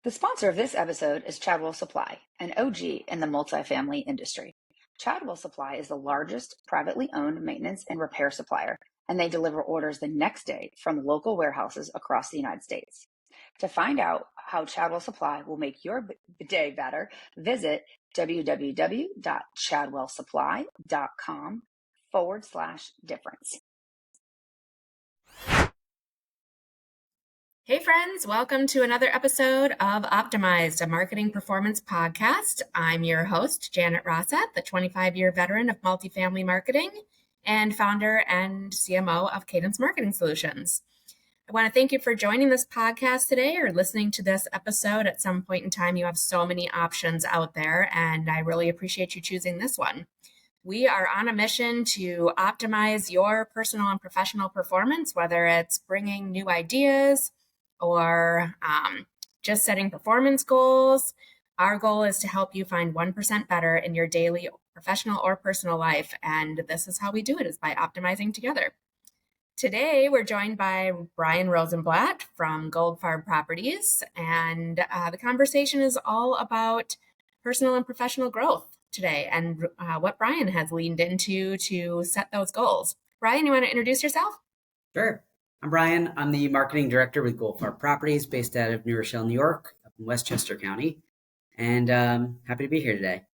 The sponsor of this episode is Chadwell Supply, an OG in the multifamily industry. Chadwell Supply is the largest privately owned maintenance and repair supplier, and they deliver orders the next day from local warehouses across the United States. To find out how Chadwell Supply will make your day better, visit www.chadwellsupply.com/difference. Hey friends, welcome to another episode of Optimized, a marketing performance podcast. I'm your host, Janet Rosseth, the 25-year veteran of multifamily marketing and founder and CMO of Cadence Marketing Solutions. I want to thank you for joining this podcast today or listening to this episode at some point in time. You have so many options out there, and I really appreciate you choosing this one. We are on a mission to optimize your personal and professional performance, whether it's bringing new ideas, or just setting performance goals. Our goal is to help you find 1% better in your daily professional or personal life. And this is how we do it, is by optimizing together. Today, we're joined by Brian Rosenblatt from Goldfarb Properties. And the conversation is all about personal and professional growth today and what Brian has leaned into to set those goals. Brian, you want to introduce yourself? Sure. I'm Brian. I'm the marketing director with Goldfarb Properties based out of New Rochelle, New York, up in Westchester County. And happy to be here today.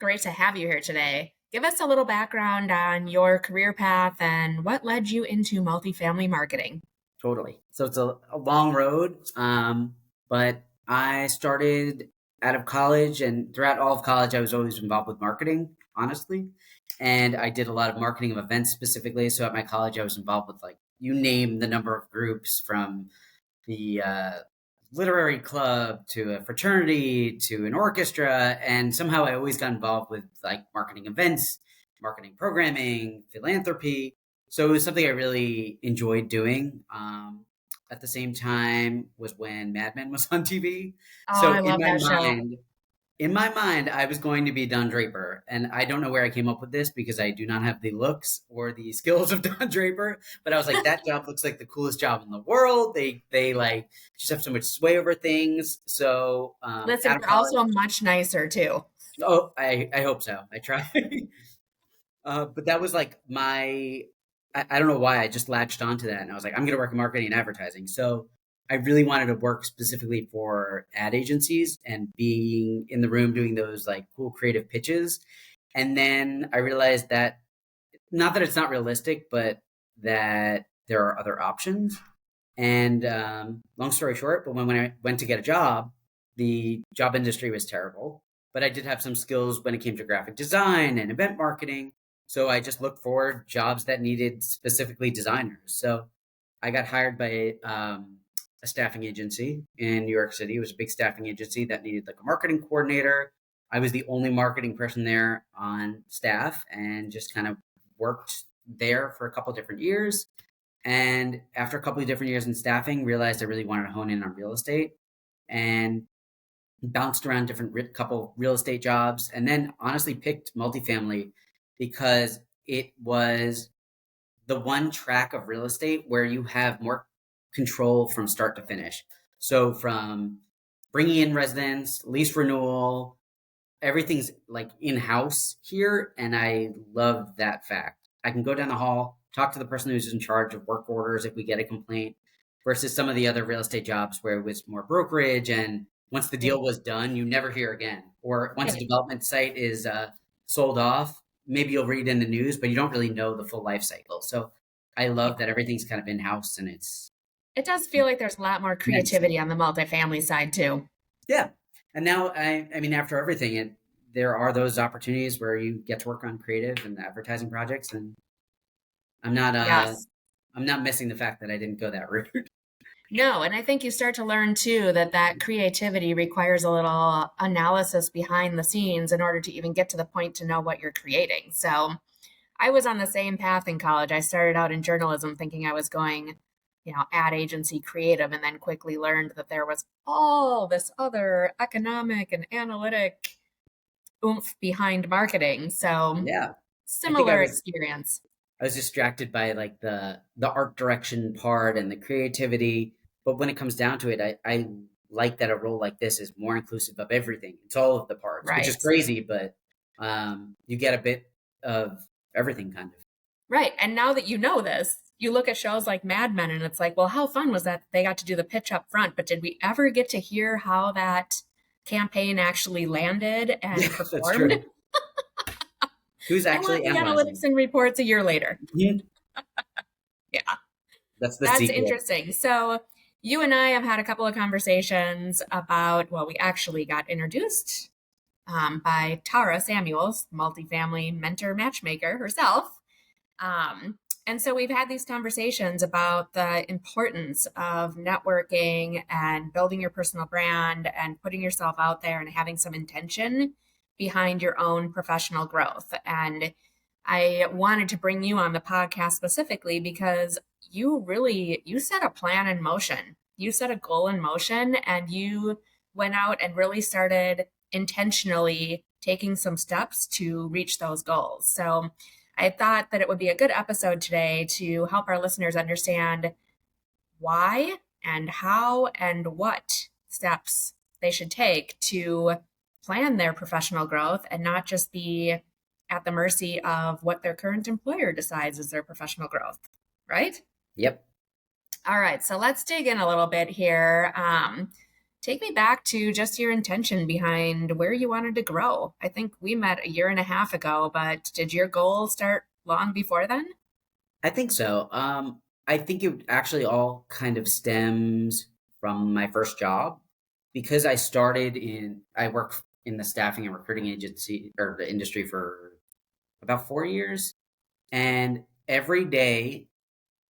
Great to have you here today. Give us a little background on your career path and what led you into multifamily marketing. Totally. So it's a long road, but I started out of college, and throughout all of college, I was always involved with marketing, honestly. And I did a lot of marketing of events specifically. So at my college, I was involved with you name the number of groups, from the literary club to a fraternity to an orchestra. And somehow I always got involved with marketing events, marketing programming, philanthropy. So it was something I really enjoyed doing. At the same time was when Mad Men was on TV. Oh, so I love that show. In my mind, I was going to be Don Draper, and I don't know where I came up with this because I do not have the looks or the skills of Don Draper, but I was like, that job looks like the coolest job in the world. They just have so much sway over things. So listen, you're also much nicer too. Oh, I hope so. I try. But that was I don't know why I just latched onto that, and I was like, I'm going to work in marketing and advertising. So I really wanted to work specifically for ad agencies and being in the room doing those cool creative pitches. And then I realized that, not that it's not realistic, but that there are other options. And long story short, but when I went to get a job, the job industry was terrible. But I did have some skills when it came to graphic design and event marketing. So I just looked for jobs that needed specifically designers. So I got hired by a staffing agency in New York City. It was a big staffing agency that needed a marketing coordinator. I was the only marketing person there on staff, and just kind of worked there for a couple of different years. And after a couple of different years in staffing, realized I really wanted to hone in on real estate, and bounced around different couple real estate jobs, and then honestly picked multifamily because it was the one track of real estate where you have more control from start to finish. So from bringing in residents, lease renewal, everything's in-house here. And I love that fact. I can go down the hall, talk to the person who's in charge of work orders if we get a complaint, versus some of the other real estate jobs where it was more brokerage. And once the deal was done, you never hear again. Or once a development site is sold off, maybe you'll read in the news, but you don't really know the full life cycle. So I love that everything's kind of in-house, and it does feel like there's a lot more creativity on the multifamily side too. Yeah. And now, I mean, after everything, there are those opportunities where you get to work on creative and advertising projects. And I'm not missing the fact that I didn't go that route. No. And I think you start to learn too that creativity requires a little analysis behind the scenes in order to even get to the point to know what you're creating. So I was on the same path in college. I started out in journalism thinking I was going ad agency creative, and then quickly learned that there was all this other economic and analytic oomph behind marketing. So yeah, similar experience. I was distracted by the art direction part and the creativity. But when it comes down to it, I like that a role like this is more inclusive of everything. It's all of the parts, which is Right. crazy, but you get a bit of everything kind of. Right. And now that you know this, you look at shows like Mad Men and it's like, well, how fun was that? They got to do the pitch up front, but did we ever get to hear how that campaign actually landed and Yeah, that's performed? true. Who's I want actually the analyzing? analytics and reports a year later. Mhm. Yeah. That's the That's secret. interesting. So you and I have had a couple of conversations about, well, we actually got introduced by Tara Samuels, multifamily mentor matchmaker herself. And so we've had these conversations about the importance of networking and building your personal brand and putting yourself out there and having some intention behind your own professional growth. And I wanted to bring you on the podcast specifically because you set a plan in motion. You set a goal in motion and you went out and really started intentionally taking some steps to reach those goals. So I thought that it would be a good episode today to help our listeners understand why and how and what steps they should take to plan their professional growth and not just be at the mercy of what their current employer decides is their professional growth, right? Yep. All right, so let's dig in a little bit here. Take me back to just your intention behind where you wanted to grow. I think we met a year and a half ago, but did your goal start long before then? I think so. I think it actually all kind of stems from my first job because I worked in the staffing and recruiting agency or the industry for about 4 years. And every day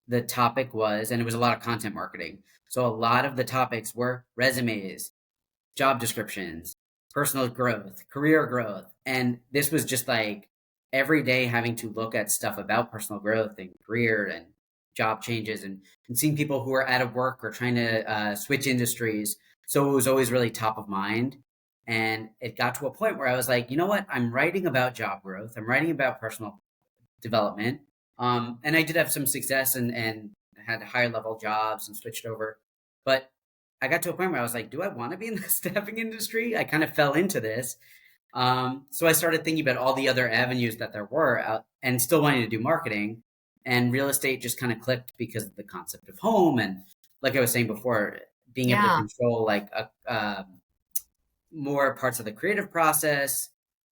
the topic was, and it was a lot of content marketing. So a lot of the topics were resumes, job descriptions, personal growth, career growth. And this was just like every day having to look at stuff about personal growth and career and job changes and seeing people who are out of work or trying to switch industries. So it was always really top of mind. And it got to a point where I was like, you know what? I'm writing about job growth. I'm writing about personal development. And I did have some success and had higher level jobs and switched over. But I got to a point where I was like, do I want to be in the staffing industry? I kind of fell into this. So I started thinking about all the other avenues that there were and still wanting to do marketing. And real estate just kind of clicked because of the concept of home. And like I was saying before, being able to control like more parts of the creative process.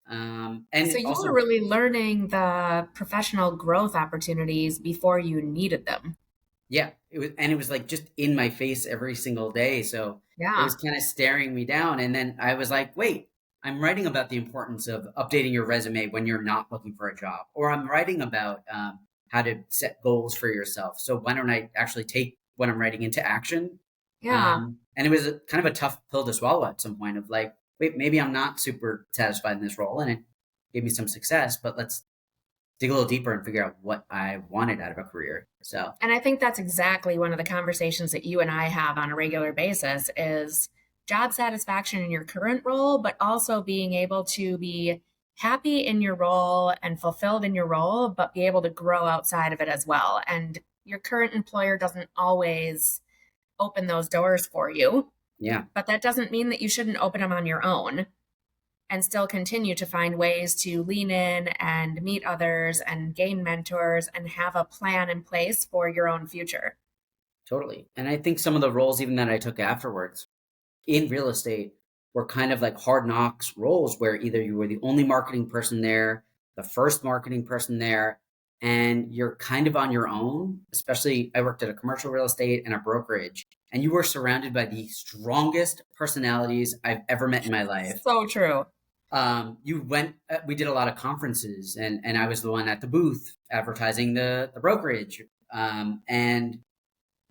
And so you also, were really learning the professional growth opportunities before you needed them. yeah, it was like just in my face every single day. So it Yeah. was kind of staring me down. And then I was like, wait, I'm writing about the importance of updating your resume when you're not looking for a job, or I'm writing about how to set goals for yourself. So why don't I actually take what I'm writing into action? Yeah. And it was kind of a tough pill to swallow at some point of like, wait, maybe I'm not super satisfied in this role, and it gave me some success, but let's dig a little deeper and figure out what I wanted out of a career. So, And I think that's exactly one of the conversations that you and I have on a regular basis is job satisfaction in your current role, but also being able to be happy in your role and fulfilled in your role, but be able to grow outside of it as well. And your current employer doesn't always open those doors for you, yeah, but that doesn't mean that you shouldn't open them on your own and still continue to find ways to lean in and meet others and gain mentors and have a plan in place for your own future. totally. And I think some of the roles even that I took afterwards in real estate were kind of like hard knocks roles where either you were the only marketing person there, the first marketing person there, and you're kind of on your own. Especially, I worked at a commercial real estate and a brokerage, and you were surrounded by the strongest personalities I've ever met in my life. So true. We did a lot of conferences, and I was the one at the booth advertising the brokerage. And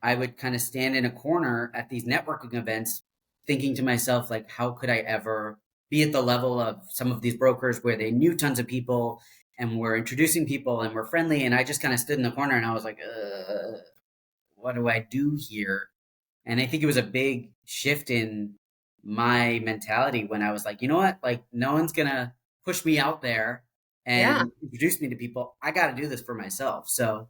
I would kind of stand in a corner at these networking events thinking to myself, like, how could I ever be at the level of some of these brokers where they knew tons of people and were introducing people and were friendly? And I just kind of stood in the corner and I was like, what do I do here? And I think it was a big shift in my mentality when I was like, you know what? Like, no one's going to push me out there Yeah. and introduce me to people. I got to do this for myself. So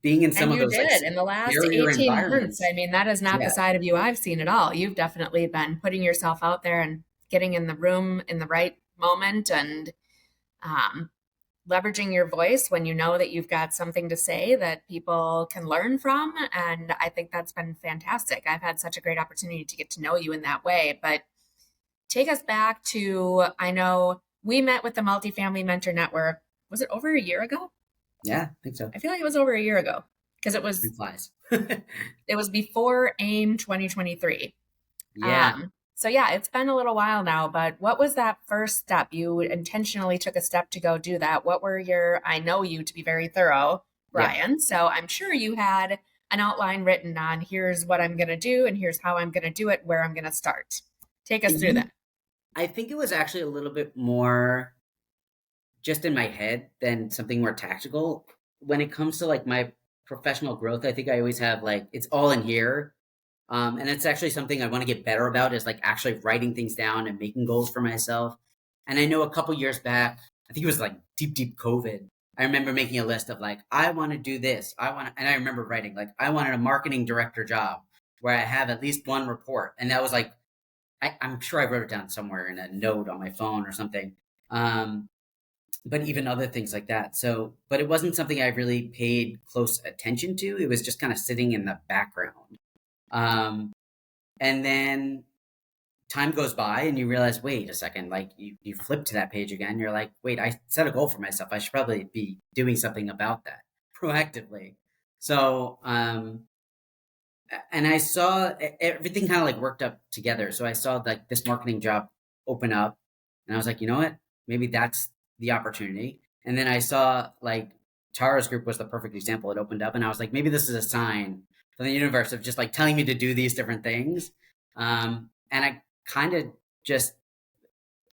being in some And of you those like did in the last scarier 18 months. environments. I mean, that is not the Yeah. side of you I've seen at all. You've definitely been putting yourself out there and getting in the room in the right moment and um, leveraging your voice when you know that you've got something to say that people can learn from. And I think that's been fantastic. I've had such a great opportunity to get to know you in that way. But take us back to, I know we met with the Multifamily Mentor Network. Was it over a year ago? Yeah, I think so. I feel like it was over a year ago because Time flies. it was before AIM 2023. Yeah. So yeah, it's been a little while now, but what was that first step? You intentionally took a step to go do that. What were I know you to be very thorough, Yeah. Brian. So I'm sure you had an outline written on here's what I'm going to do and here's how I'm going to do it, where I'm going to start. Take us through that. I think it was actually a little bit more just in my head than something more tactical. When it comes to like my professional growth, I think I always have like, it's all in here. And it's actually something I want to get better about is like actually writing things down and making goals for myself. And I know a couple years back, I think it was like deep COVID. I remember making a list of like, I want to do this. And I remember writing like, I wanted a marketing director job where I have at least one report. And that was like, I'm sure I wrote it down somewhere in a note on my phone or something. But even other things like that. So, but it wasn't something I really paid close attention to. It was just kind of sitting in the background. And then time goes by and you realize, wait a second, like you flip to that page again. You're like, wait, I set a goal for myself. I should probably be doing something about that proactively. So, and I saw everything kind of like worked up together. So I saw like this marketing job open up and I was like, you know what, maybe that's the opportunity. And then I saw like Tara's group was the perfect example. It opened up and I was like, maybe this is a sign from the universe of just like telling me to do these different things. And I kind of just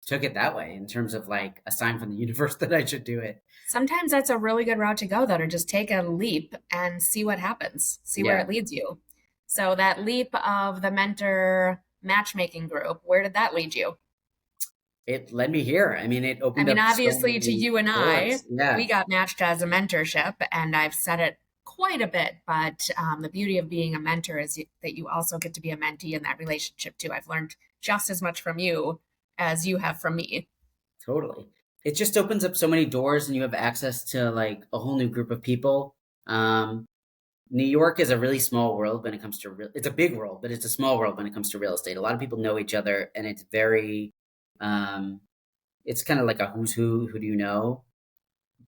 took it that way in terms of like a sign from the universe that I should do it. Sometimes that's a really good route to go, though, to just take a leap and see what happens, see where it leads you. So that leap of the mentor matchmaking group, where did that lead you? It led me here. I mean, it opened up obviously so to you and doors. we got matched as a mentorship, and I've said it quite a bit, but the beauty of being a mentor is that you also get to be a mentee in that relationship too. I've learned just as much from you as you have from me. Totally. It just opens up so many doors and you have access to like a whole new group of people. New York is a really small world when it comes to it's a big world, but it's a small world when it comes to real estate. A lot of people know each other and it's very, it's kind of like a who's who do you know?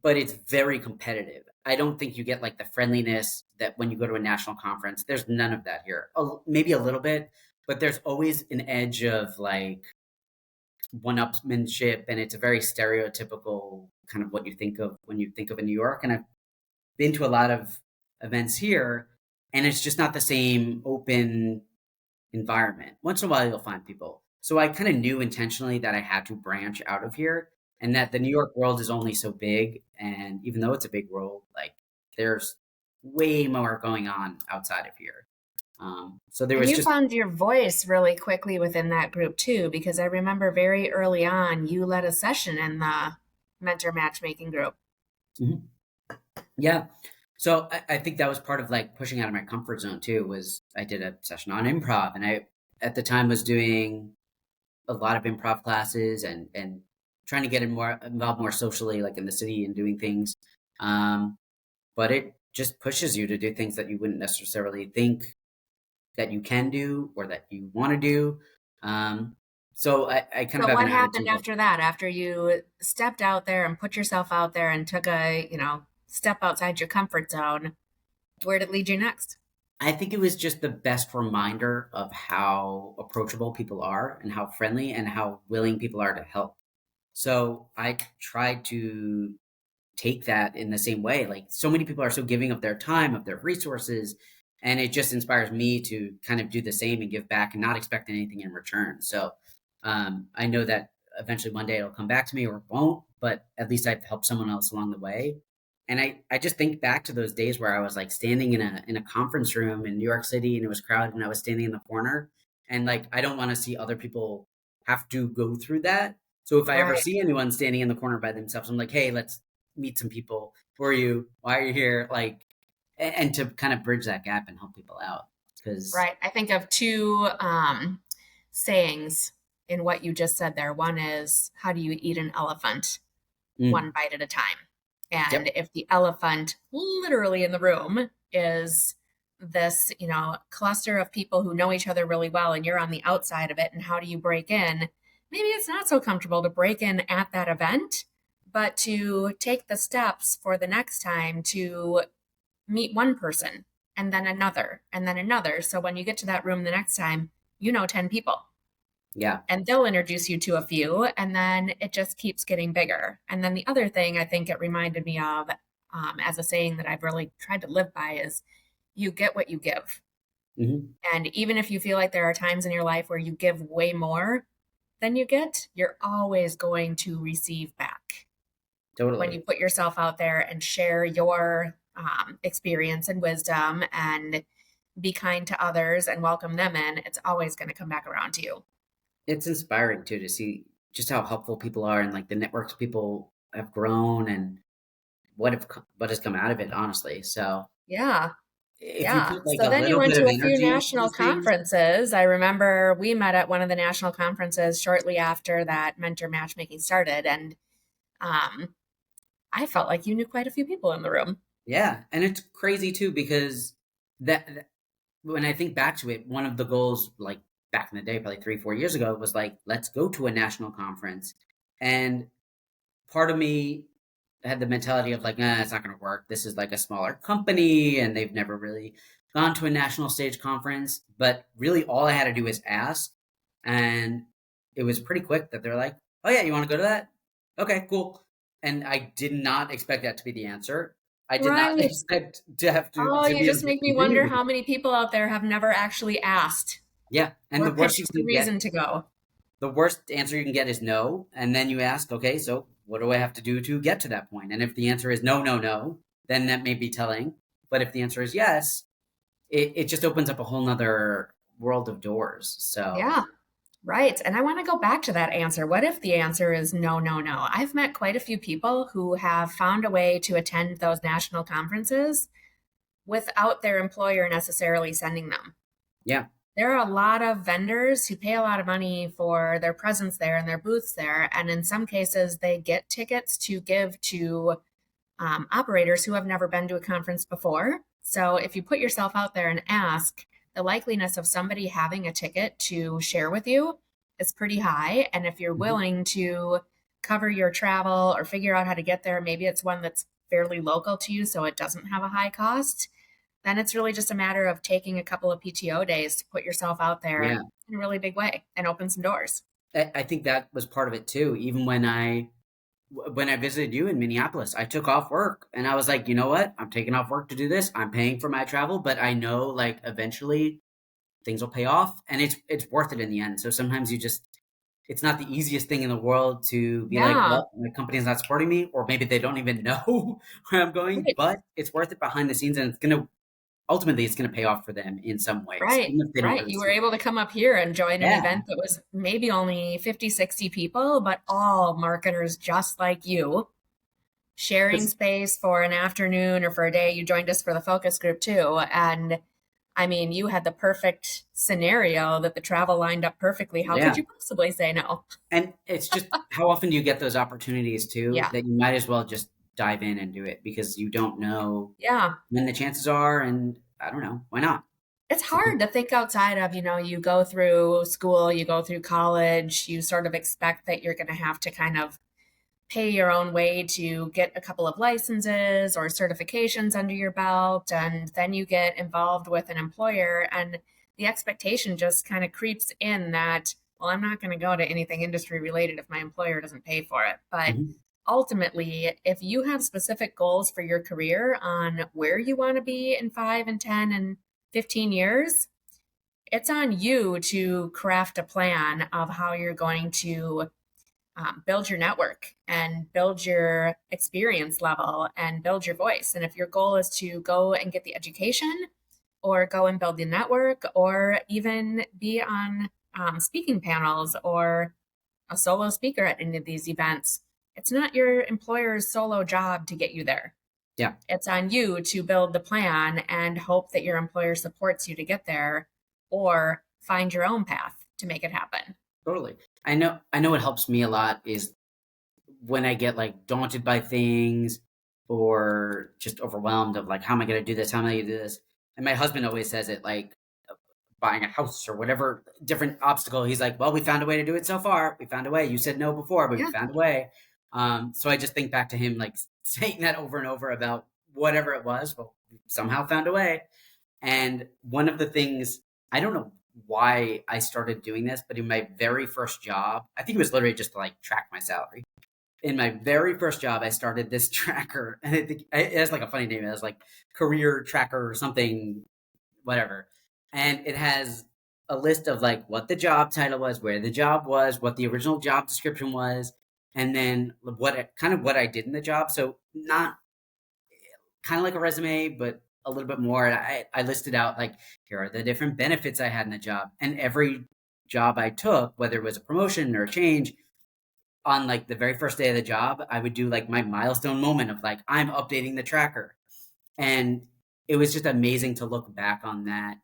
But it's very competitive. I don't think you get like the friendliness that when you go to a national conference, there's none of that here. Maybe a little bit, but there's always an edge of like one-upsmanship, and it's a very stereotypical kind of what you think of when you think of a New York. And I've been to a lot of events here, and it's just not the same open environment. Once in a while, you'll find people. So I kind of knew intentionally that I had to branch out of here, and that the New York world is only so big. And even though it's a big world, like there's way more going on outside of here. So there was you found your voice really quickly within that group too, because I remember very early on you led a session in the mentor matchmaking group. Mm-hmm. Yeah. So I think that was part of like pushing out of my comfort zone too, was I did a session on improv, and I at the time was doing a lot of improv classes and trying to get involved more socially, like in the city and doing things. But it just pushes you to do things that you wouldn't necessarily think that you can do or that you want to do. So I kind of have what an happened attitude after that, after you stepped out there and put yourself out there and took a step outside your comfort zone? Where did it lead you next? I think it was just the best reminder of how approachable people are and how friendly and how willing people are to help. So I tried to take that in the same way. Like so many people are so giving of their time, of their resources, and it just inspires me to kind of do the same and give back and not expect anything in return. So I know that eventually one day it'll come back to me or it won't, but at least I've helped someone else along the way. And I just think back to those days where I was like standing in a conference room in New York City and it was crowded and I was standing in the corner, and like I don't want to see other people have to go through that. So if I ever see anyone standing in the corner by themselves, I'm like, hey, let's meet some people. Who are you? Why are you here? Like, and to kind of bridge that gap and help people out. Because Right. I think of two sayings in what you just said there. One is, how do you eat an elephant? One bite at a time. yep, And if the elephant literally in the room is this, cluster of people who know each other really well and you're on the outside of it, and how do you break in? Maybe it's not so comfortable to break in at that event, but to take the steps for the next time to meet one person and then another and then another. So when you get to that room the next time, 10 people yeah, and they'll introduce you to a few, and then it just keeps getting bigger. And then the other thing I think it reminded me of, as a saying that I've really tried to live by, is you get what you give. hmm And even if you feel like there are times in your life where you give way more than you get, you're always going to receive back when you totally. put yourself out there and share your experience and wisdom and be kind to others and welcome them in. It's always going to come back around to you. It's inspiring too to see just how helpful people are and like the networks people have grown and what has come out of it, honestly. So Yeah. if you Yeah. put like So a then you little went bit to of a few energy into national these things, conferences. I remember we met at one of the national conferences shortly after that mentor matchmaking started. And um, I felt like you knew quite a few people in the room. yeah. And it's crazy too because when I think back to it, one of the goals, like back in the day, probably 3, 4 years ago, was like, let's go to a national conference. And part of me had the mentality of like, nah, it's not going to work. This is like a smaller company and they've never really gone to a national stage conference. But really, all I had to do was ask. And it was pretty quick that they're like, oh, yeah, you want to go to that? Okay, cool. And I did not expect that to be the answer. I did not Right. expect to have Oh, to you be able just to make me continue wonder to how go. many people out there have never actually asked Yeah. And or pitched the reason to go. the worst answer you can get is no. And then you ask, okay, so what do I have to do to get to that point? And if the answer is no, no, no, then that may be telling. But if the answer is yes, it just opens up a whole nother world of doors. So, Yeah. Right. And I want to go back to that answer. What if the answer is no, no, no? I've met quite a few people who have found a way to attend those national conferences without their employer necessarily sending them. yeah. There are a lot of vendors who pay a lot of money for their presence there and their booths there. And in some cases, they get tickets to give to operators who have never been to a conference before. So if you put yourself out there and ask, the likeliness of somebody having a ticket to share with you is pretty high. And if you're Mhm. willing to cover your travel or figure out how to get there, maybe it's one that's fairly local to you, so it doesn't have a high cost, then it's really just a matter of taking a couple of PTO days to put yourself out there Yeah. in a really big way and open some doors. I think that was part of it too. Even when I visited you in Minneapolis, I took off work and I was like, you know what? I'm taking off work to do this. I'm paying for my travel, but I know like eventually things will pay off and it's worth it in the end. So sometimes it's not the easiest thing in the world to be like, Yeah. well, my company's not supporting me, or maybe they don't even know where I'm going, Right. but it's worth it behind the scenes and ultimately it's gonna pay off for them in some ways, Right, even if they don't right. really You see were it. able to come up here and join an Yeah. event that was maybe only 50, 60 people, but all marketers just like you, sharing 'Cause- space for an afternoon or for a day. You joined us for the focus group too. And I mean, you had the perfect scenario that the travel lined up perfectly. How could yeah. you possibly say no? And it's just how often do you get those opportunities too Yeah, that you might as well just dive in and do it because you don't know yeah. when the chances are, and I don't know, why not? It's hard to think outside of, you go through school, you go through college, you sort of expect that you're going to have to kind of pay your own way to get a couple of licenses or certifications under your belt. And then you get involved with an employer, and the expectation just kind of creeps in that, well, I'm not going to go to anything industry related if my employer doesn't pay for it. But Mhm. ultimately, if you have specific goals for your career on where you want to be in 5 and 10 and 15 years, it's on you to craft a plan of how you're going to build your network and build your experience level and build your voice. And if your goal is to go and get the education or go and build the network or even be on speaking panels or a solo speaker at any of these events, it's not your employer's solo job to get you there. Yeah. It's on you to build the plan and hope that your employer supports you to get there, or find your own path to make it happen. Totally. I know what helps me a lot is when I get like daunted by things or just overwhelmed of like, how am I going to do this? How am I going to do this? And my husband always says it, like buying a house or whatever different obstacle. He's like, well, we found a way to do it so far. We found a way. You said no before, but we found a way. So I just think back to him, like saying that over and over about whatever it was, but we somehow found a way. And one of the things, I don't know why I started doing this, but in my very first job, I think it was literally just to like track my salary. In my very first job, I started this tracker, and it has like a funny name. It has like career tracker or something, whatever. And it has a list of like what the job title was, where the job was, what the original job description was, and then what I did in the job. So not kind of like a resume, but a little bit more. I listed out like, here are the different benefits I had in the job. And every job I took, whether it was a promotion or a change, on like the very first day of the job, I would do like my milestone moment of like, I'm updating the tracker. And it was just amazing to look back on that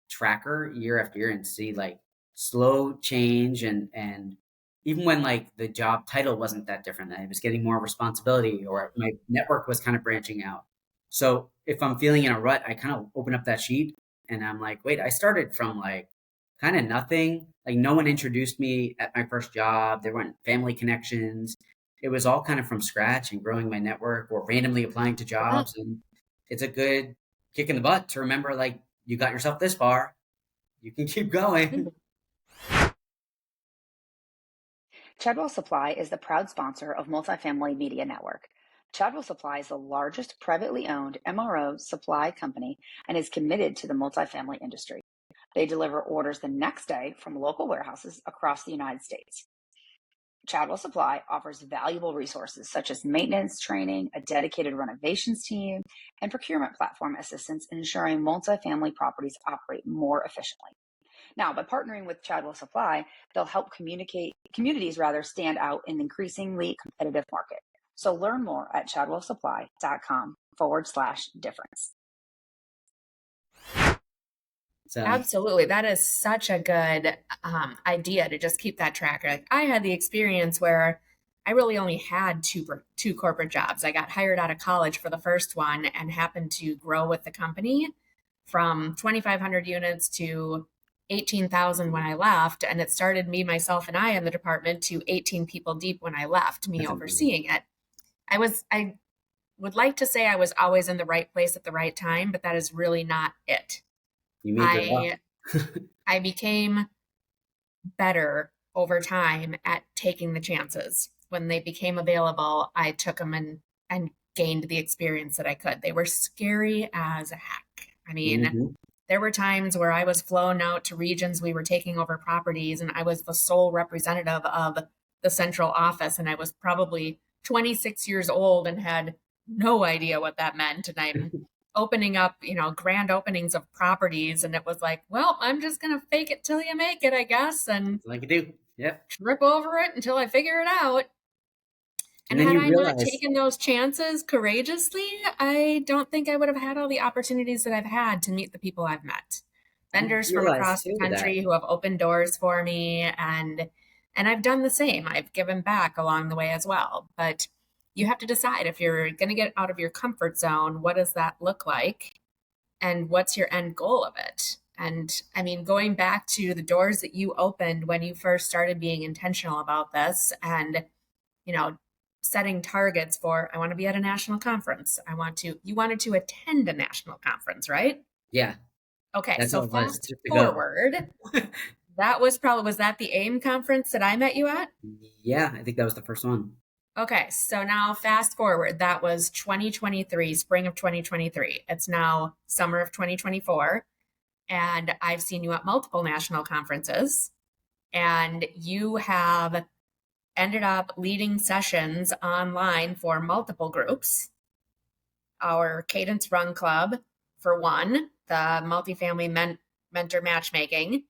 tracker year after year and see like slow change, and even when like the job title wasn't that different, I was getting more responsibility or my network was kind of branching out. So if I'm feeling in a rut, I kind of open up that sheet and I'm like, wait, I started from like kind of nothing. Like no one introduced me at my first job. There weren't family connections. It was all kind of from scratch and growing my network or randomly applying to jobs. And it's a good kick in the butt to remember, like, you got yourself this far, you can keep going. Chadwell Supply is the proud sponsor of Multifamily Media Network. Chadwell Supply is the largest privately owned MRO supply company and is committed to the multifamily industry. They deliver orders the next day from local warehouses across the United States. Chadwell Supply offers valuable resources such as maintenance training, a dedicated renovations team, and procurement platform assistance, ensuring multifamily properties operate more efficiently. Now, by partnering with Chadwell Supply, they'll help communities stand out in an increasingly competitive market. So learn more at chadwellsupply.com/difference. So Absolutely. That is such a good idea to just keep that tracker. Like, I had the experience where I really only had two corporate jobs. I got hired out of college for the first one and happened to grow with the company from 2,500 units to 18,000 when I left. And it started me, myself, and I in the department to 18 people deep when I left, me that's amazing. overseeing it. I would like to say I was always in the right place at the right time, but that is really not it. You made your luck. I became better over time at taking the chances. When they became available, I took them and gained the experience that I could. They were scary as heck. I mean, there were times where I was flown out to regions we were taking over properties, and I was the sole representative of the central office, and I was probably 26 years old and had no idea what that meant. And I'm opening up, grand openings of properties. And it was like, well, I'm just going to fake it till you make it, I guess. And Like you do. Yep. trip over it until I figure it out. And then had you I not realize, taken those chances courageously, I don't think I would have had all the opportunities that I've had to meet the people I've met. Vendors from across the too country who have opened doors for me, and I've done the same. I've given back along the way as well. But you have to decide, if you're going to get out of your comfort zone, what does that look like? And what's your end goal of it? And I mean, going back to the doors that you opened when you first started being intentional about this, and, setting targets for, I want to be at a national conference. You wanted to attend a national conference, right? Yeah. Okay. That's So all it was, fast just to go. forward, was that the AIM conference that I met you at? Yeah, I think that was the first one. Okay. So now fast forward, that was 2023, spring of 2023. It's now summer of 2024. And I've seen you at multiple national conferences, and you have ended up leading sessions online for multiple groups. Our Cadence Run Club, for one, the multifamily mentor matchmaking.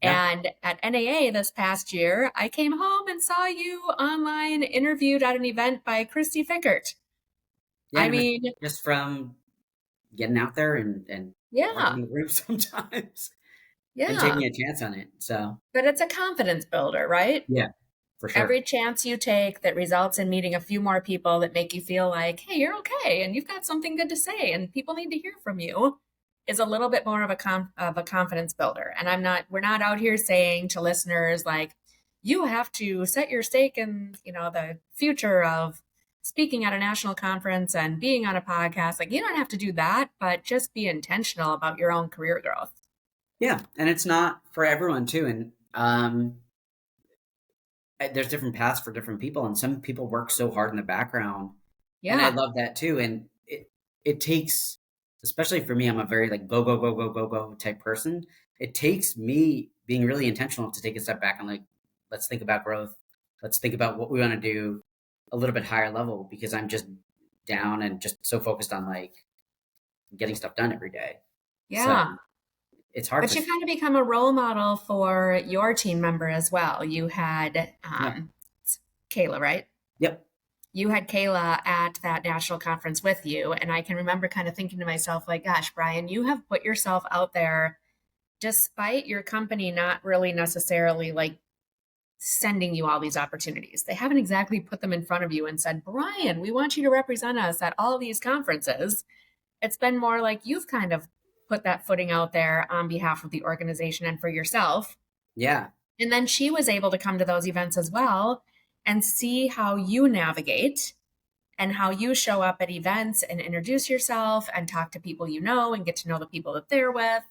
Yeah. And at NAA this past year, I came home and saw you online interviewed at an event by Christy Fickert. Yeah, I and it was mean, just from getting out there and yeah, working the room sometimes and yeah. taking a chance on it. So But it's a confidence builder, right? yeah, for Every sure. chance you take that results in meeting a few more people that make you feel like, hey, you're okay and you've got something good to say and people need to hear from you is a little bit more of a confidence builder. And we're not out here saying to listeners like you have to set your stake in, the future of speaking at a national conference and being on a podcast. Like you don't have to do that, but just be intentional about your own career growth. Yeah, and it's not for everyone too. And there's different paths for different people, and some people work so hard in the background, and I Yeah. love that too. And it takes, especially for me, I'm a very like go go go go go go type person. It takes me being really intentional to take a step back and like, let's think about growth. Let's think about what we want to do a little bit higher level, because I'm just down and just so focused on like getting stuff done every day. So Yeah. it's hard But to, you kind of become a role model for your team member as well. You had yeah, Kayla, right? yep, You had Kayla at that national conference with you. And I can remember kind of thinking to myself, like, gosh, Brian, you have put yourself out there despite your company not really necessarily like sending you all these opportunities. They haven't exactly put them in front of you and said, Brian, we want you to represent us at all these conferences. It's been more like you've kind of put that footing out there on behalf of the organization and for yourself. yeah, And then she was able to come to those events as well and see how you navigate and how you show up at events and introduce yourself and talk to people you know and get to know the people that they're with.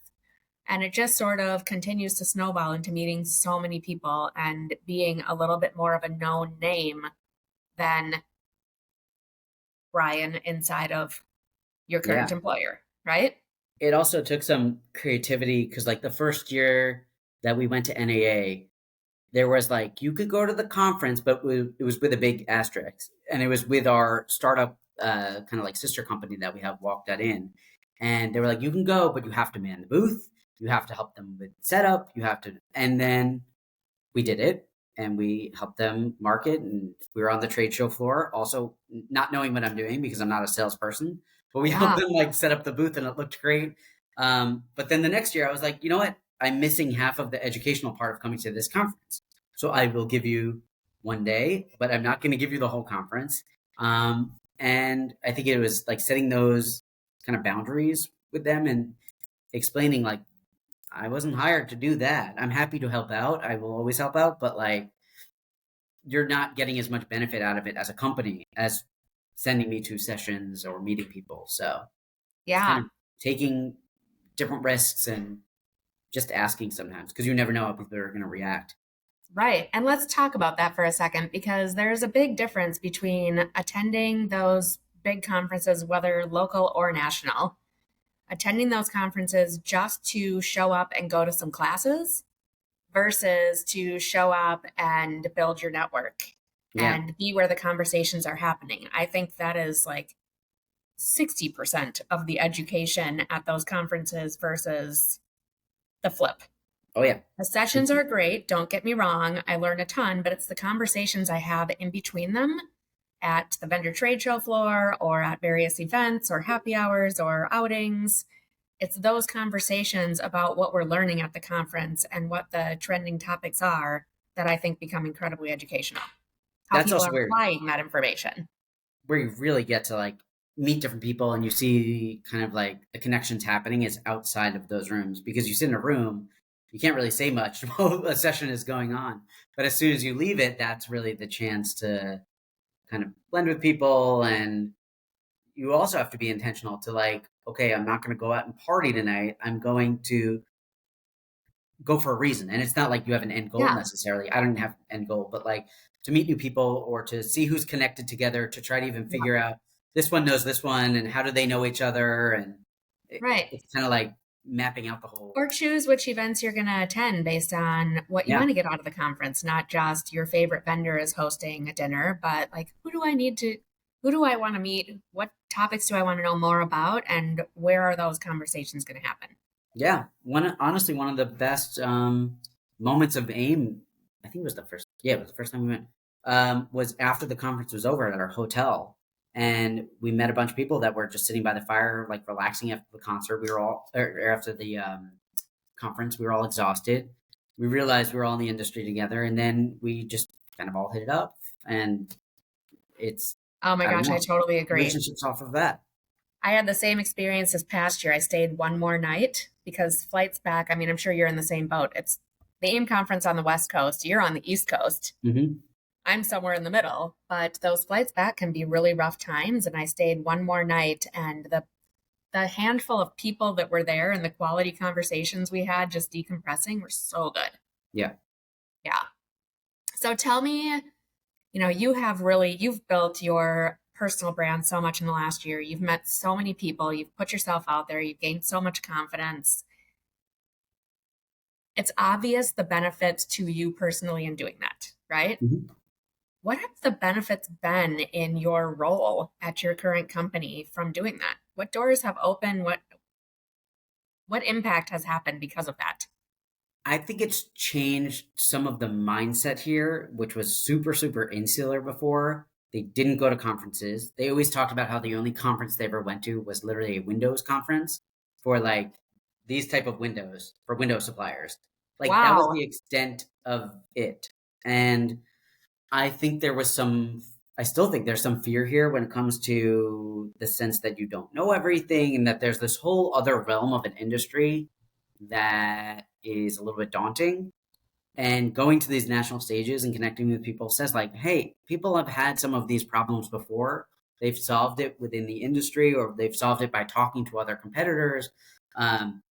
And it just sort of continues to snowball into meeting so many people and being a little bit more of a known name than Brian inside of your current yeah. employer, right? It also took some creativity because like the first year that we went to NAA, there was like you could go to the conference, but it was with a big asterisk, and it was with our startup kind of like sister company that we have walked that in, and they were like, you can go, but you have to man the booth, you have to help them with setup, you have to, and then we did it, and we helped them market, and we were on the trade show floor, also not knowing what I'm doing because I'm not a salesperson, but we helped Yeah. them like set up the booth, and it looked great. But then the next year, I was like, you know what? I'm missing half of the educational part of coming to this conference. So I will give you one day, but I'm not going to give you the whole conference. And I think it was like setting those kind of boundaries with them and explaining like, I wasn't hired to do that. I'm happy to help out. I will always help out, but like, you're not getting as much benefit out of it as a company as sending me to sessions or meeting people. So it's kind Yeah. of taking different risks and just asking sometimes because you never know how people are going to react. Right. And let's talk about that for a second because there's a big difference between attending those big conferences, whether local or national, attending those conferences just to show up and go to some classes versus to show up and build your network Yeah. and be where the conversations are happening. I think that is like 60% of the education at those conferences versus the flip. Oh, yeah. The sessions are great, don't get me wrong. I learn a ton, but it's the conversations I have in between them at the vendor trade show floor or at various events or happy hours or outings. It's those conversations about what we're learning at the conference and what the trending topics are that I think become incredibly educational. How That's people also are where applying that information. you really get to like meet different people and you see kind of like the connections happening is outside of those rooms because you sit in a room, you can't really say much while a session is going on. But as soon as you leave it, that's really the chance to kind of blend with people. And you also have to be intentional to like, okay, I'm not going to go out and party tonight. I'm going to go for a reason. And it's not like you have an end goal Yeah. necessarily. I don't have an end goal, but like to meet new people or to see who's connected together to try to even Yeah. figure out this one knows this one and how do they know each other. And Right. it's kind of like mapping out the whole. Or choose which events you're going to attend based on what you Yeah. want to get out of the conference, not just your favorite vendor is hosting a dinner, but like who do I want to meet? What topics do I want to know more about? And where are those conversations going to happen? Yeah. Honestly, one of the best moments of AIM, I think it was the first time we went, was after the conference was over at our hotel. And we met a bunch of people that were just sitting by the fire, like relaxing after the concert. We were all, or after the conference, we were all exhausted. We realized we were all in the industry together, and then we just kind of all hit it up. And it's, Oh my I don't gosh, I know, totally agree. relationships off of that. I had the same experience this past year. I stayed one more night because flights back, I mean, I'm sure you're in the same boat. It's the AIM conference on the West Coast. You're on the East Coast. Mm-hmm. I'm somewhere in the middle, but those flights back can be really rough times. And I stayed one more night, and the handful of people that were there and the quality conversations we had just decompressing were so good. Yeah. Yeah. So tell me, you've built your personal brand so much in the last year. You've met so many people, you've put yourself out there, you've gained so much confidence. It's obvious the benefits to you personally in doing that, right? Mm-hmm. What have the benefits been in your role at your current company from doing that? What doors have opened? What impact has happened because of that? I think it's changed some of the mindset here, which was super, super insular before. They didn't go to conferences. They always talked about how the only conference they ever went to was literally a Windows conference for like these type of windows for window suppliers. Like that was Wow. the extent of it. And I think I still think there's some fear here when it comes to the sense that you don't know everything and that there's this whole other realm of an industry that is a little bit daunting. And going to these national stages and connecting with people says like, hey, people have had some of these problems before. They've solved it within the industry, or they've solved it by talking to other competitors. Um,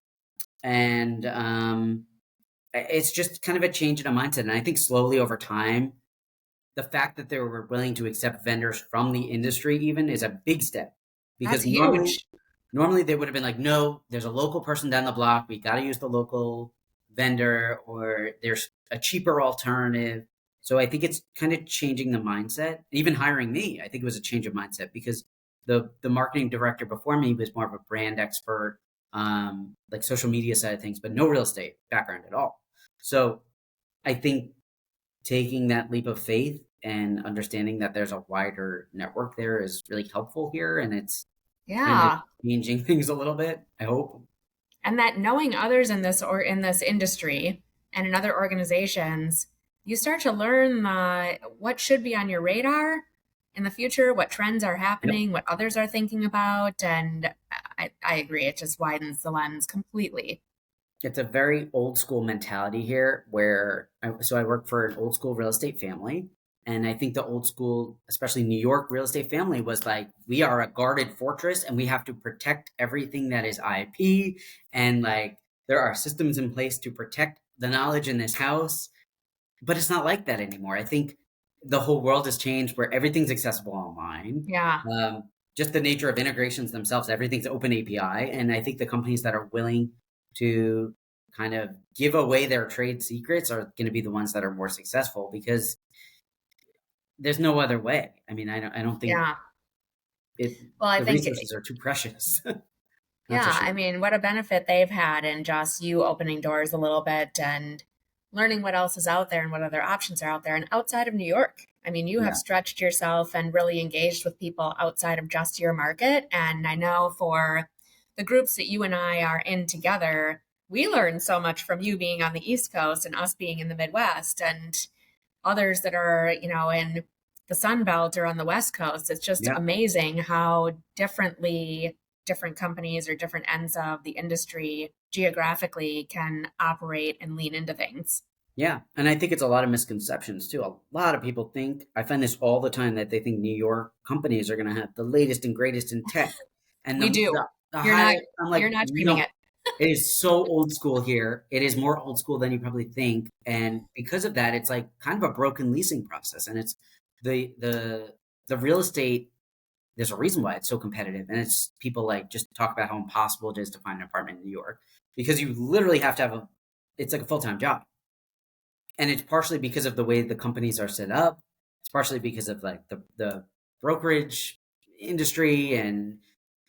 and It's just kind of a change in a mindset. And I think slowly over time, the fact that they were willing to accept vendors from the industry even is a big step, That's because huge. normally they would have been like, no, there's a local person down the block, we got to use the local vendor, or there's a cheaper alternative. So I think it's kind of changing the mindset. Even hiring me, I think it was a change of mindset, because the marketing director before me was more of a brand expert, like social media side of things, but no real estate background at all. So I think taking that leap of faith and understanding that there's a wider network there is really helpful here. And it's kind of Yeah. changing things a little bit, I hope. And that knowing others in this or in this industry and in other organizations, you start to learn what should be on your radar in the future, what trends are Yep. happening, what others are thinking about. And I agree, it just widens the lens completely. It's a very old school mentality here so I work for an old school real estate family. And I think the old school, especially New York real estate family, was like, we are a guarded fortress and we have to protect everything that is IP. And like, there are systems in place to protect the knowledge in this house. But it's not like that anymore. I think the whole world has changed where everything's accessible online. Yeah. Just the nature of integrations themselves, everything's open API. And I think the companies that are willing to kind of give away their trade secrets are going to be the ones that are more successful, because there's no other way. I mean, I don't think Yeah. Well, I the think, resources are too precious not to yeah, share. I mean, what a benefit they've had in just you opening doors a little bit and learning what else is out there and what other options are out there and outside of New York. I mean, you have Yeah. stretched yourself and really engaged with people outside of just your market. And I know for the groups that you and I are in together, we learned so much from you being on the East Coast and us being in the Midwest and others that are, in the Sun Belt or on the West Coast. It's just Yeah. amazing how differently different companies or different ends of the industry geographically can operate and lean into things. Yeah. And I think it's a lot of misconceptions too. A lot of people think, I find this all the time, that they think New York companies are going to have the latest and greatest in tech. And We do. the You're not highest, I'm you're like, not dreaming no, it. it is so old school here. It is more old school than you probably think. And because of that, it's like kind of a broken leasing process. And it's the real estate, there's a reason why it's so competitive. And it's people like just talk about how impossible it is to find an apartment in New York, because you literally have to have it's like a full-time job. And it's partially because of the way the companies are set up. It's partially because of like the brokerage industry, and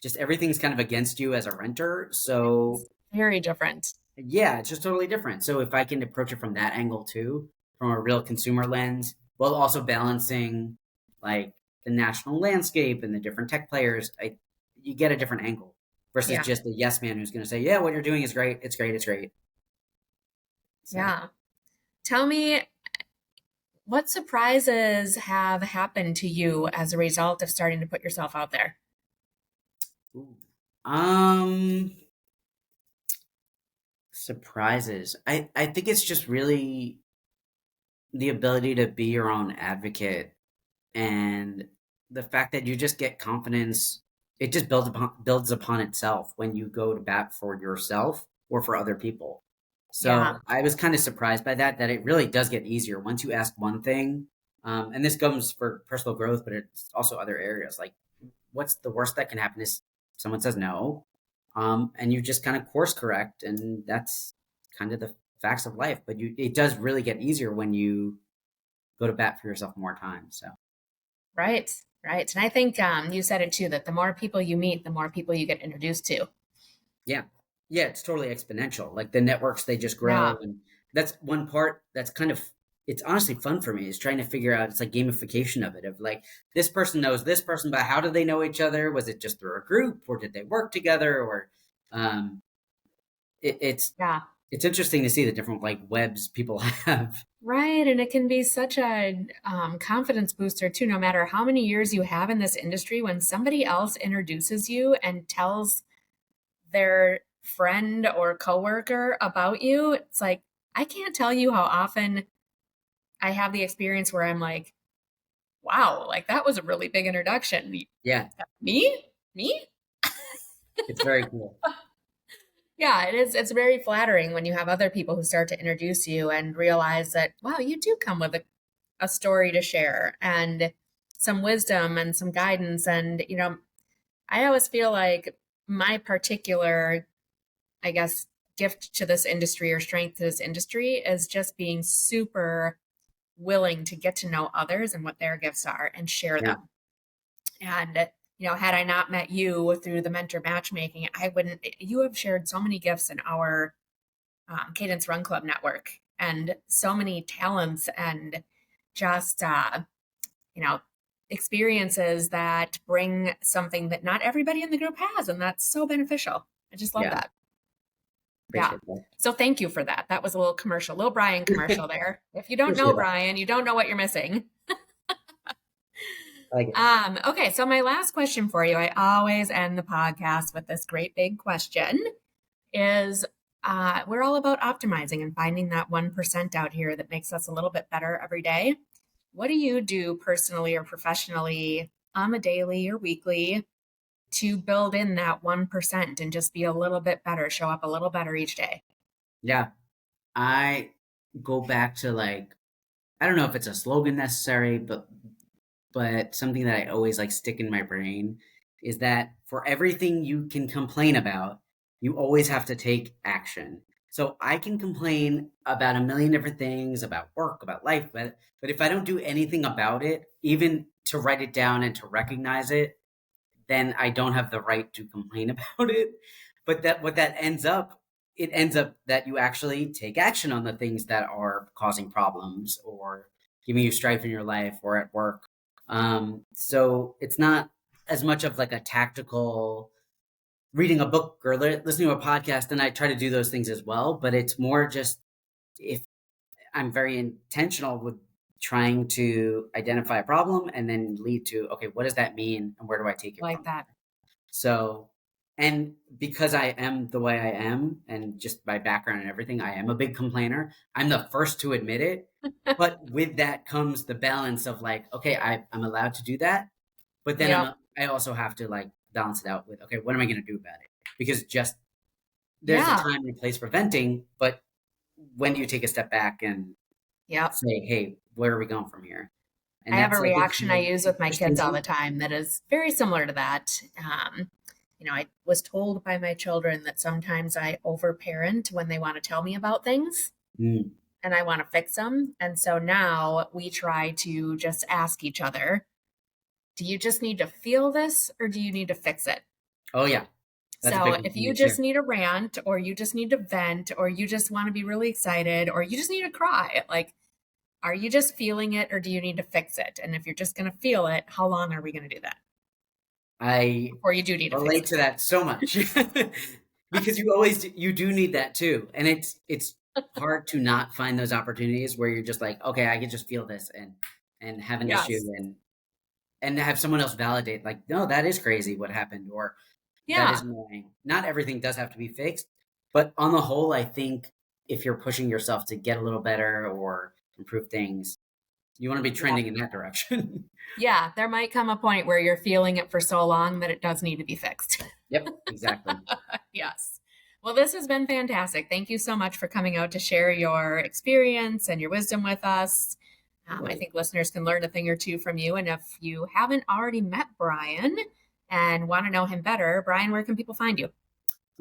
just everything's kind of against you as a renter. So It's very different. yeah, it's just totally different. So if I can approach it from that angle too, from a real consumer lens, while also balancing like the national landscape and the different tech players, you get a different angle versus Yeah. just a yes man who's going to say, yeah, what you're doing is great. It's great. It's great. So, Yeah. Tell me, what surprises have happened to you as a result of starting to put yourself out there? ooh. Surprises. I think it's just really the ability to be your own advocate and the fact that you just get confidence. It just builds upon itself when you go to bat for yourself or for other people. Yeah. So I was kind of surprised by that it really does get easier once you ask one thing. And this comes for personal growth, but it's also other areas. Like, what's the worst that can happen is someone says no, and you just kind of course correct, and that's kind of the facts of life. But it does really get easier when you go to bat for yourself more times. So Right. Right. And I think you said it too, that the more people you meet, the more people you get introduced to. yeah, yeah, it's totally exponential. Like the networks, they just Yeah. grow, and that's one part that's kind of it's honestly fun for me is trying to figure out. It's like gamification of it. Of like this person knows this person, but how do they know each other? Was it just through a group, or did they work together, or um, it's Yeah. it's interesting to see the different like webs people have. Right. And it can be such a confidence booster too, no matter how many years you have in this industry, when somebody else introduces you and tells their friend or coworker about you, it's like, I can't tell you how often I have the experience where I'm like, wow, like that was a really big introduction. Yeah, Me? Me? it's very cool. Yeah, it is. It's very flattering when you have other people who start to introduce you and realize that, wow, you do come with a story to share and some wisdom and some guidance. And, I always feel like my particular, I guess, gift to this industry or strength to this industry is just being super willing to get to know others and what their gifts are and share Yeah, them. And, had I not met you through the mentor matchmaking, I wouldn't, you have shared so many gifts in our Cadence Run Club network and so many talents and just, you know, experiences that bring something that not everybody in the group has. And that's so beneficial. I just love yeah, that. Yeah. appreciate that. So thank you for that. That was a little commercial, little Brian commercial there. If you don't know Appreciate that. Brian, you don't know what you're missing. I like it. Okay, so my last question for you, I always end the podcast with this great big question is we're all about optimizing and finding that 1% out here that makes us a little bit better every day. What do you do personally or professionally on the daily or weekly to build in that 1% and just be a little bit better, show up a little better each day? Yeah, I go back to like I don't know if it's a slogan necessary, but something that I always like stick in my brain is that for everything you can complain about, you always have to take action. So I can complain about a million different things about work, about life, but if I don't do anything about it, even to write it down and to recognize it, then I don't have the right to complain about it. But that what that ends up, it ends up that you actually take action on the things that are causing problems or giving you strife in your life or at work. So it's not as much of like a tactical reading a book or listening to a podcast, and I try to do those things as well. But it's more just if I'm very intentional with trying to identify a problem and then lead to, okay, what does that mean and where do I take it Like from? that. So, and because I am the way I am and just my background and everything, I am a big complainer. I'm the first to admit it. But with that comes the balance of like, okay, I'm allowed to do that. But then Yep. I also have to like balance it out with, okay, what am I going to do about it? Because just there's a Yeah. time and a place for venting, but when do you take a step back and Yep. say, hey, where are we going from here? I And have a that's like a reaction I use with my interesting kids all thing. the time that is very similar to that. I was told by my children that sometimes I overparent when they want to tell me about things Mm. and I want to fix them. And so now we try to just ask each other, do you just need to feel this or do you need to fix it? Oh yeah, that's a So big one if for you me too. just need a rant or you just need to vent or you just want to be really excited or you just need to cry, like Are you just feeling it, or do you need to fix it? And if you're just going to feel it, how long are we going to do that? Or you do need to relate fix to that so much because you do need that too. And it's hard to not find those opportunities where you're just like, okay, I can just feel this and have an issue Yes. and have someone else validate like, no, that is crazy what happened, or that is annoying. Not everything does have to be fixed, but on the whole, I think if you're pushing yourself to get a little better or improve things, you want to be trending in that direction. Yeah, there might come a point where you're feeling it for so long that it does need to be fixed. Yep, exactly. Yes. Well, this has been fantastic. Thank you so much for coming out to share your experience and your wisdom with us. I think listeners can learn a thing or two from you. And if you haven't already met Brian and want to know him better, Brian, where can people find you?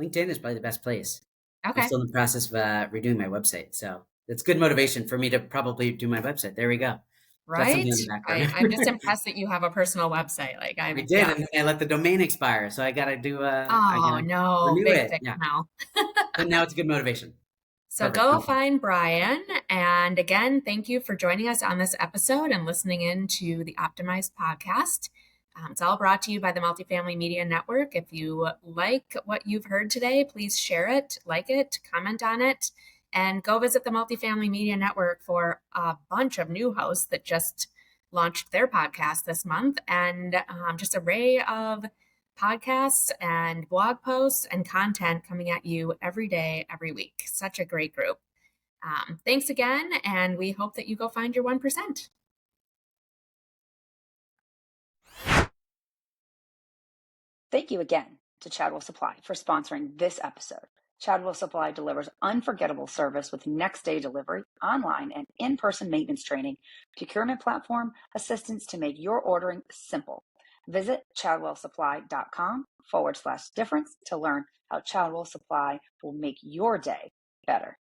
LinkedIn is probably the best place. Okay. I'm still in the process of redoing my website. So it's good motivation for me to probably do my website. There we go. Right. I'm just impressed that you have a personal website. Like I did, and I let the domain expire, so I got to do renew big it. fix Yeah. now. But now it's a good motivation. So go find Brian. And again, thank you for joining us on this episode and listening in to the Optimized podcast. It's all brought to you by the Multifamily Media Network. If you like what you've heard today, please share it, like it, comment on it, and go visit the Multifamily Media Network for a bunch of new hosts that just launched their podcast this month, and just an array of podcasts and blog posts and content coming at you every day, every week. Such a great group. Thanks again, and we hope that you go find your 1%. Thank you again to Chadwell Supply for sponsoring this episode. Chadwell Supply delivers unforgettable service with next day delivery, online and in-person maintenance training, procurement platform, assistance to make your ordering simple. Visit chadwellsupply.com/difference to learn how Chadwell Supply will make your day better.